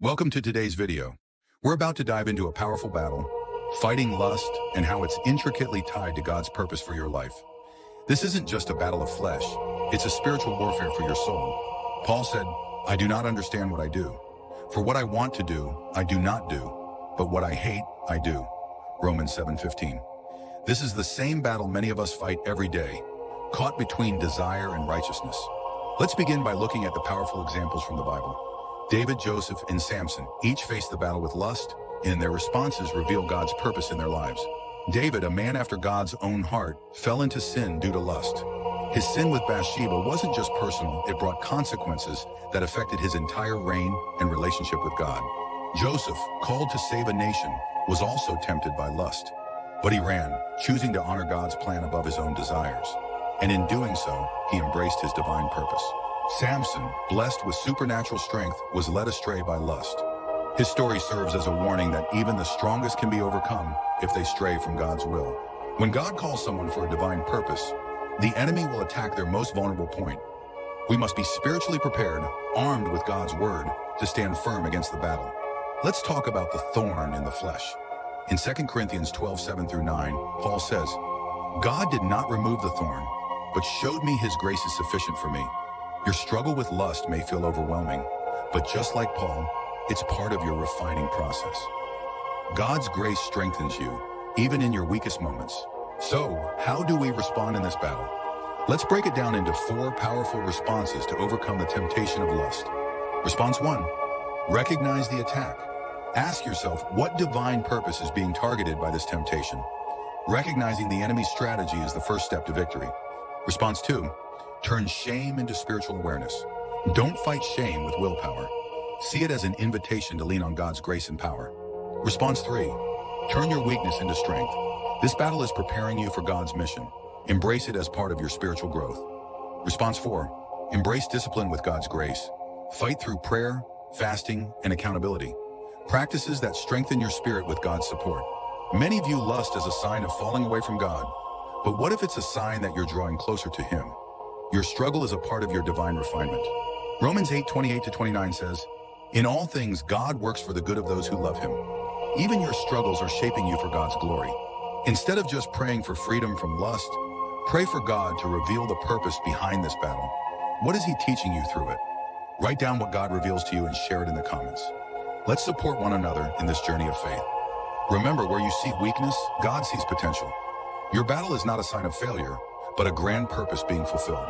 Welcome to today's video. We're about to dive into a powerful battle, fighting lust and how it's intricately tied to God's purpose for your life. This isn't just a battle of flesh, it's a spiritual warfare for your soul. Paul said, "I do not understand what I do. For what I want to do, I do not do, but what I hate, I do." Romans 7:15. This is the same battle many of us fight every day, caught between desire and righteousness. Let's begin by looking at the powerful examples from the Bible. David, Joseph, and Samson each faced the battle with lust, and their responses reveal God's purpose in their lives. David, a man after God's own heart, fell into sin due to lust. His sin with Bathsheba wasn't just personal, it brought consequences that affected his entire reign and relationship with God. Joseph, called to save a nation, was also tempted by lust. But he ran, choosing to honor God's plan above his own desires. And in doing so, he embraced his divine purpose. Samson, blessed with supernatural strength, was led astray by lust. His story serves as a warning that even the strongest can be overcome if they stray from God's will. When God calls someone for a divine purpose, the enemy will attack their most vulnerable point. We must be spiritually prepared, armed with God's word, to stand firm against the battle. Let's talk about the thorn in the flesh. In 2 Corinthians 12:7-9, Paul says, "God did not remove the thorn, but showed me his grace is sufficient for me." Your struggle with lust may feel overwhelming, but just like Paul, it's part of your refining process. God's grace strengthens you, even in your weakest moments. So, how do we respond in this battle? Let's break it down into 4 powerful responses to overcome the temptation of lust. Response 1. Recognize the attack. Ask yourself, what divine purpose is being targeted by this temptation? Recognizing the enemy's strategy is the first step to victory. Response 2. Turn shame into spiritual awareness. Don't fight shame with willpower. See it as an invitation to lean on God's grace and power. Response 3. Turn your weakness into strength. This battle is preparing you for God's mission. Embrace it as part of your spiritual growth. Response 4. Embrace discipline with God's grace. Fight through prayer, fasting, and accountability. Practices that strengthen your spirit with God's support. Many view lust as a sign of falling away from God. But what if it's a sign that you're drawing closer to Him? Your struggle is a part of your divine refinement. Romans 8:28-29 says, "In all things, God works for the good of those who love Him." Even your struggles are shaping you for God's glory. Instead of just praying for freedom from lust, pray for God to reveal the purpose behind this battle. What is He teaching you through it? Write down what God reveals to you and share it in the comments. Let's support one another in this journey of faith. Remember, where you see weakness, God sees potential. Your battle is not a sign of failure, but a grand purpose being fulfilled.